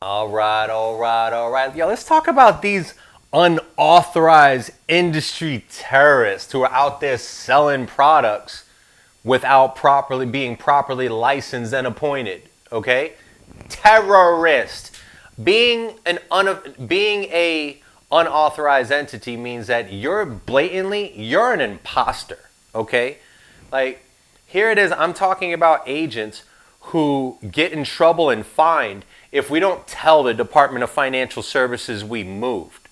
All right, all right, all right. Yo, let's talk about these unauthorized industry terrorists who are out there selling products without properly being properly licensed and appointed. Okay, terrorist. Being a unauthorized entity means that you're an imposter. Okay, like here it is. I'm talking about agents who get in trouble and fined if we don't tell the Department of Financial Services we moved.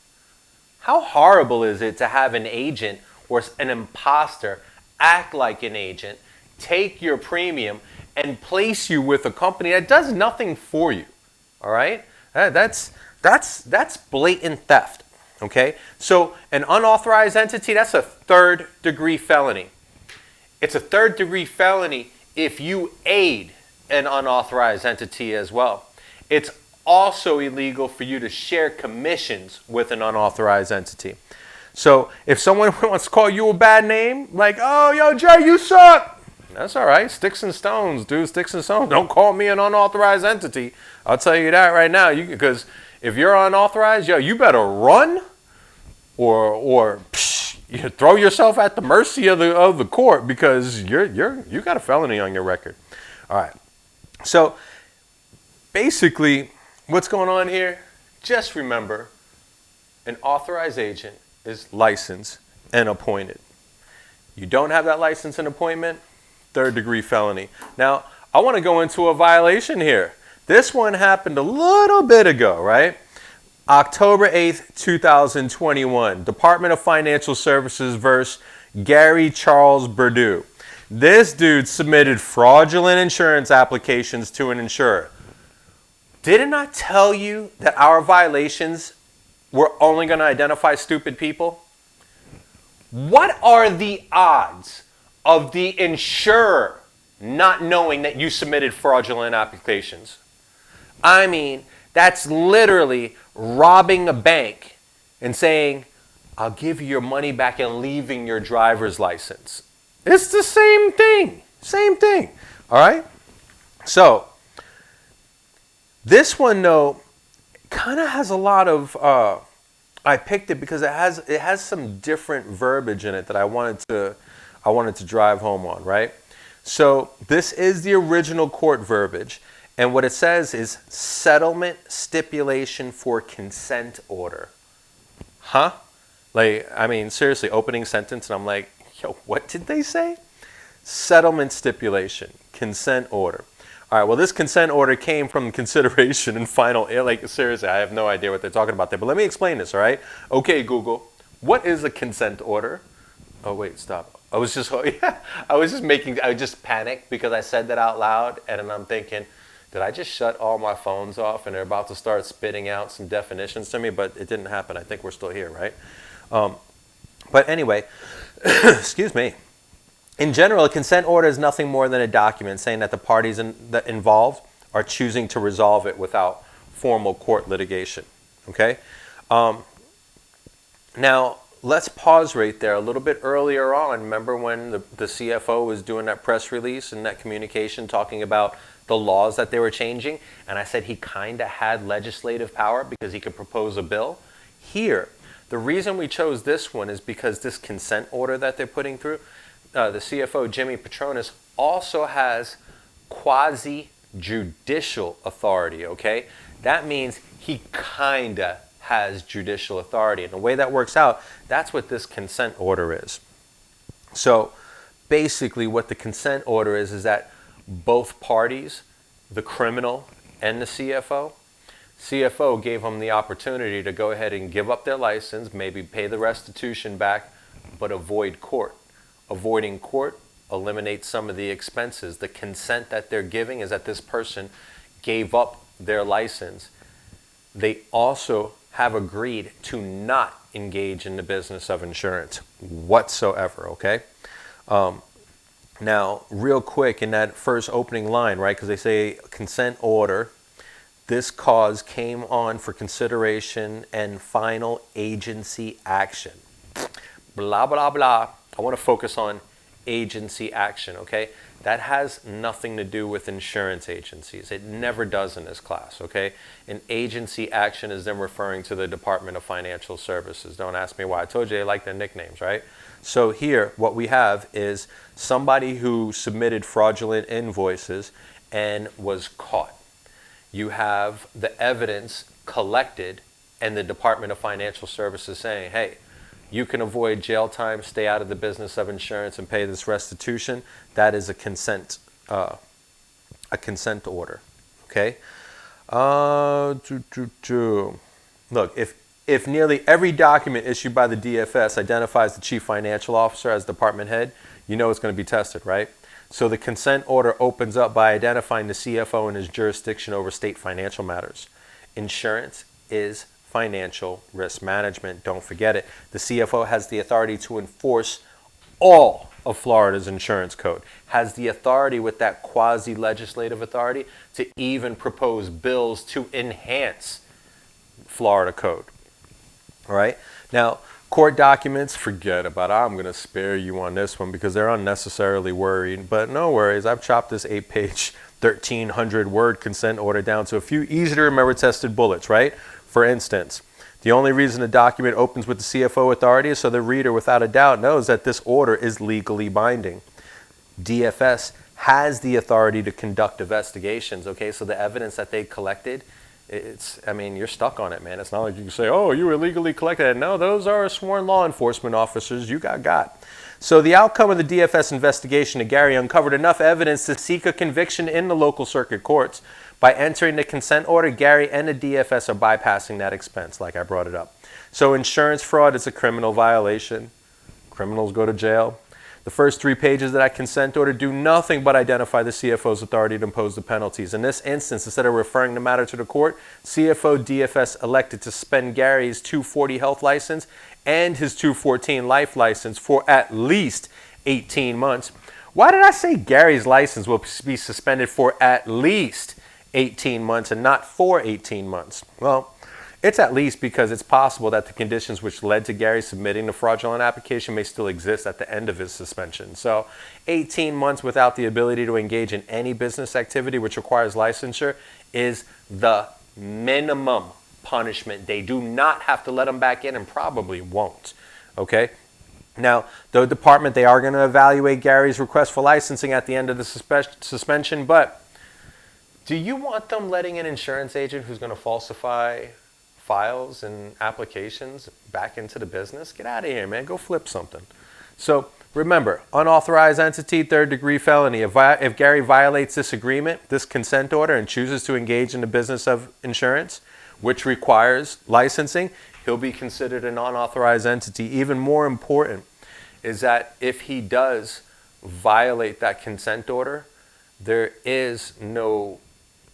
How horrible is it to have an agent or an imposter act like an agent, take your premium, and place you with a company that does nothing for you? All right, that's blatant theft. Okay, so an unauthorized entity, that's a third degree felony. It's a third degree felony if you aid an unauthorized entity as well. It's also illegal for you to share commissions with an unauthorized entity. So if someone wants to call you a bad name, like, oh, yo, Jay, you suck. That's all right. Sticks and stones, dude. Sticks and stones. Don't call me an unauthorized entity. I'll tell you that right now. Because if you're unauthorized, yo, you better run or you throw yourself at the mercy of the court because you got a felony on your record. All right. So basically, what's going on here? Just remember, an authorized agent is licensed and appointed. You don't have that license and appointment, third degree felony. Now, I want to go into a violation here. This one happened a little bit ago, right? October 8th, 2021, Department of Financial Services versus Gary Charles Perdue. This dude submitted fraudulent insurance applications to an insurer. Didn't I tell you that our violations were only going to identify stupid people? What are the odds of the insurer not knowing that you submitted fraudulent applications? I mean, that's literally robbing a bank and saying, I'll give you your money back and leaving your driver's license. It's the same thing. Same thing. All right? So, this one, though, kind of has a lot of... I picked it because it has some different verbiage in it that I wanted to drive home on, right? So, this is the original court verbiage. And what it says is settlement stipulation for consent order. Huh? Like, I mean, seriously, opening sentence, and I'm like, yo, what did they say? Settlement stipulation, consent order. All right, well, this consent order came from consideration and final, like, seriously, I have no idea what they're talking about there, but let me explain this, all right? Okay, Google, what is a consent order? Oh, wait, stop. I just panicked because I said that out loud, and then I'm thinking, did I just shut all my phones off and they're about to start spitting out some definitions to me? But it didn't happen. I think we're still here, right? But anyway, excuse me. In general, a consent order is nothing more than a document saying that the parties involved are choosing to resolve it without formal court litigation. Okay? Now, let's pause right there. A little bit earlier on, remember when the CFO was doing that press release and that communication talking about the laws that they were changing, and I said he kind of had legislative power because he could propose a bill? Here, the reason we chose this one is because this consent order that they're putting through, the CFO, Jimmy Patronis, also has quasi-judicial authority, okay? That means he kind of has judicial authority. And the way that works out, that's what this consent order is. So basically what the consent order is that both parties, the criminal and the CFO gave them the opportunity to go ahead and give up their license, maybe pay the restitution back, but avoid court. Avoiding court eliminates some of the expenses. The consent that they're giving is that this person gave up their license. They also have agreed to not engage in the business of insurance whatsoever, okay? Now, real quick, in that first opening line, right, because they say consent order, this cause came on for consideration and final agency action. Blah, blah, blah. I want to focus on agency action, okay? That has nothing to do with insurance agencies. It never does in this class, okay? An agency action is then referring to the Department of Financial Services. Don't ask me why. I told you they like their nicknames, right? So here, what we have is somebody who submitted fraudulent invoices and was caught. You have the evidence collected and the Department of Financial Services saying, hey, you can avoid jail time, stay out of the business of insurance, and pay this restitution. That is a consent order. Okay. Look, if nearly every document issued by the DFS identifies the chief financial officer as department head, you know it's going to be tested, right? So the consent order opens up by identifying the CFO and his jurisdiction over state financial matters. Insurance is financial risk management. Don't forget it. The CFO has the authority to enforce all of Florida's insurance code, has the authority with that quasi-legislative authority to even propose bills to enhance Florida code. All right. Now, court documents, forget about it. I'm going to spare you on this one because they're unnecessarily worried. But no worries. I've chopped this 8-page, 1,300-word consent order down to a few easy to remember tested bullets, right? For instance, the only reason a document opens with the CFO authority is so the reader without a doubt knows that this order is legally binding. DFS has the authority to conduct investigations, okay? So the evidence that they collected, you're stuck on it, man. It's not like you can say, oh, you illegally collected it. No, those are sworn law enforcement officers. You got. So the outcome of the DFS investigation to Gary uncovered enough evidence to seek a conviction in the local circuit courts. By entering the consent order, Gary and the DFS are bypassing that expense, like I brought it up. So insurance fraud is a criminal violation. Criminals go to jail. The first 3 pages of that consent order do nothing but identify the CFO's authority to impose the penalties. In this instance, instead of referring the matter to the court, CFO DFS elected to suspend Gary's 240 health license and his 214 life license for at least 18 months. Why did I say Gary's license will be suspended for at least 18 months and not for 18 months? Well, it's at least because it's possible that the conditions which led to Gary submitting the fraudulent application may still exist at the end of his suspension. So 18 months without the ability to engage in any business activity which requires licensure is the minimum punishment. They do not have to let him back in and probably won't. Okay? Now, the department, they are going to evaluate Gary's request for licensing at the end of the suspension, but do you want them letting an insurance agent who's going to falsify files and applications back into the business? Get out of here, man. Go flip something. So remember, unauthorized entity, 3rd-degree felony. If Gary violates this agreement, this consent order, and chooses to engage in the business of insurance, which requires licensing, he'll be considered an unauthorized entity. Even more important is that if he does violate that consent order, there is no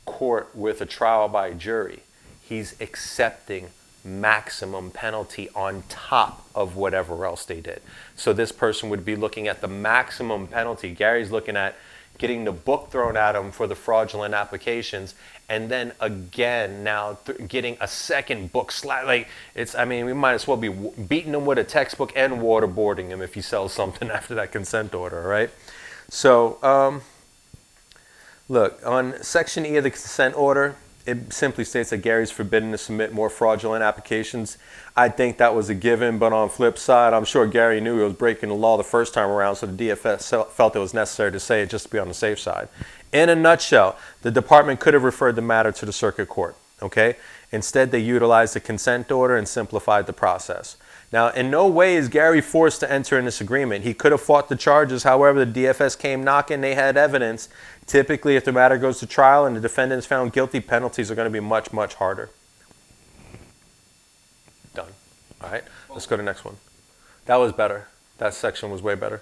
court with a trial by jury. He's accepting maximum penalty on top of whatever else they did. So this person would be looking at the maximum penalty. Gary's looking at getting the book thrown at him for the fraudulent applications, and then again now getting a second book we might as well be beating him with a textbook and waterboarding him if he sells something after that consent order, right? So look, on Section E of the consent order, it simply states that Gary's forbidden to submit more fraudulent applications. I think that was a given, but on the flip side, I'm sure Gary knew he was breaking the law the first time around, so the DFS felt it was necessary to say it just to be on the safe side. In a nutshell, the department could have referred the matter to the circuit court, okay? Instead, they utilized the consent order and simplified the process. Now, in no way is Gary forced to enter in this agreement. He could have fought the charges. However, the DFS came knocking. They had evidence. Typically, if the matter goes to trial and the defendant is found guilty, penalties are going to be much, much harder. Done. All right, let's go to the next one. That was better. That section was way better.